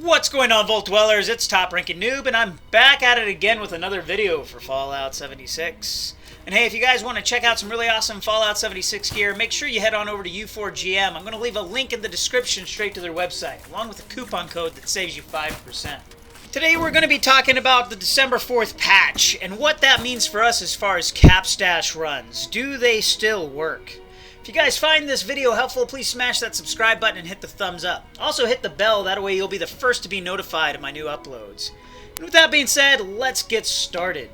What's going on, Vault Dwellers? It's Top Ranking Noob, and I'm back at it again with another video for Fallout 76. And hey, if you guys want to check out some really awesome Fallout 76 gear, make sure you head on over to U4GM. I'm going to leave a link in the description straight to their website, along with a coupon code that saves you 5%. Today we're going to be talking about the December 4th patch, and what that means for us as far as cap stash runs. Do they still work? If you guys find this video helpful, please smash that subscribe button and hit the thumbs up. Also hit the bell, that way you'll be the first to be notified of my new uploads. And with that being said, let's get started.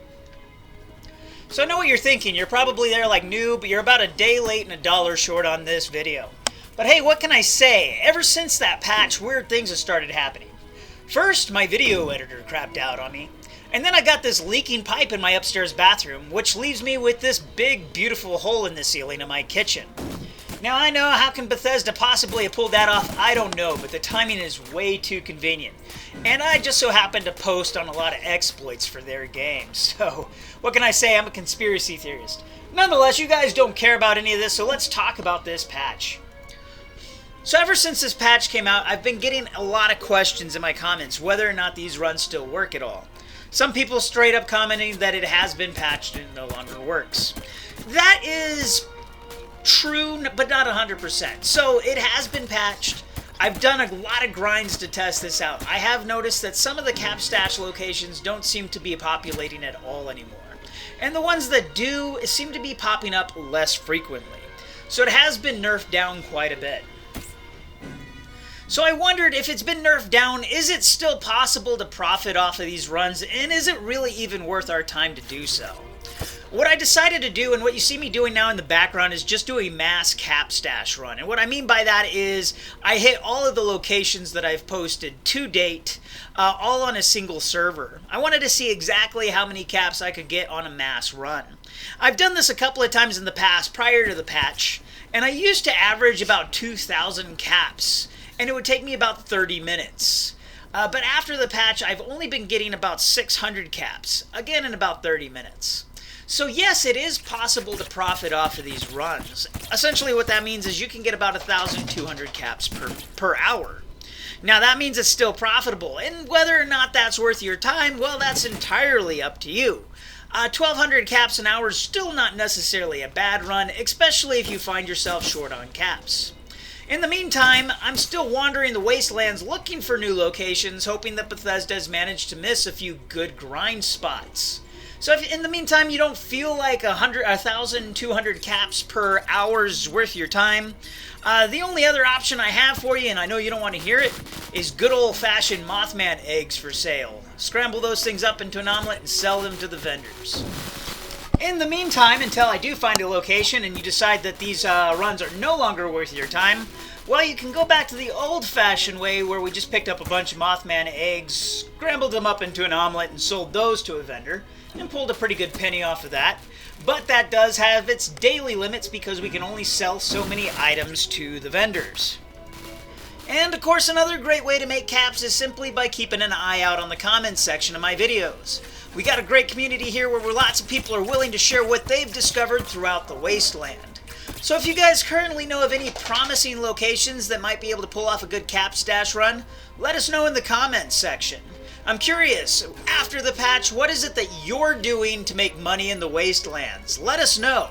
So I know what you're thinking. You're probably there like Noob, but you're about a day late and $1 short on this video. But hey, what can I say? Ever since that patch, weird things have started happening. First, my video editor crapped out on me. And then I got this leaking pipe in my upstairs bathroom, which leaves me with this big, beautiful hole in the ceiling of my kitchen. Now I know, how can Bethesda possibly have pulled that off? I don't know, but the timing is way too convenient. And I just so happen to post on a lot of exploits for their game, so what can I say? I'm a conspiracy theorist. Nonetheless, you guys don't care about any of this, so let's talk about this patch. So ever since this patch came out, I've been getting a lot of questions in my comments whether or not these runs still work at all. Some people straight up commenting that it has been patched and no longer works. That is true, but not 100%. So it has been patched. I've done a lot of grinds to test this out. I have noticed that some of the cap stash locations don't seem to be populating at all anymore. And the ones that do seem to be popping up less frequently. So it has been nerfed down quite a bit. So I wondered, if it's been nerfed down, is it still possible to profit off of these runs, and is it really even worth our time to do so? What I decided to do, and what you see me doing now in the background, is just do a mass cap stash run. And what I mean by that is, I hit all of the locations that I've posted to date, all on a single server. I wanted to see exactly how many caps I could get on a mass run. I've done this a couple of times in the past, prior to the patch, and I used to average about 2,000 caps. And it would take me about 30 minutes. But after the patch, I've only been getting about 600 caps, again in about 30 minutes. So yes, it is possible to profit off of these runs. Essentially what that means is you can get about 1,200 caps per hour. Now that means it's still profitable, and whether or not that's worth your time, well, that's entirely up to you. 1,200 caps an hour is still not necessarily a bad run, especially if you find yourself short on caps. In the meantime, I'm still wandering the wastelands looking for new locations, hoping that Bethesda has managed to miss a few good grind spots. So if in the meantime you don't feel like 1,200 caps per hour's worth of your time, the only other option I have for you, and I know you don't want to hear it, is good old-fashioned Mothman eggs for sale. Scramble those things up into an omelet and sell them to the vendors. In the meantime, until I do find a location and you decide that these runs are no longer worth your time, well, you can go back to the old-fashioned way where we just picked up a bunch of Mothman eggs, scrambled them up into an omelet, and sold those to a vendor, and pulled a pretty good penny off of that. But that does have its daily limits because we can only sell so many items to the vendors. And of course, another great way to make caps is simply by keeping an eye out on the comments section of my videos. We got a great community here where lots of people are willing to share what they've discovered throughout the wasteland. So if you guys currently know of any promising locations that might be able to pull off a good cap stash run, let us know in the comments section. I'm curious, after the patch, what is it that you're doing to make money in the wastelands? Let us know.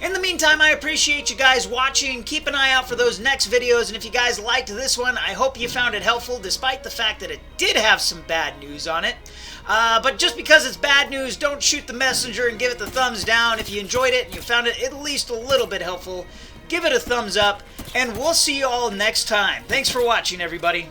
In the meantime, I appreciate you guys watching. Keep an eye out for those next videos, and if you guys liked this one, I hope you found it helpful, despite the fact that it did have some bad news on it. But just because it's bad news, don't shoot the messenger and give it the thumbs down. If you enjoyed it and you found it at least a little bit helpful, give it a thumbs up, and we'll see you all next time. Thanks for watching, everybody.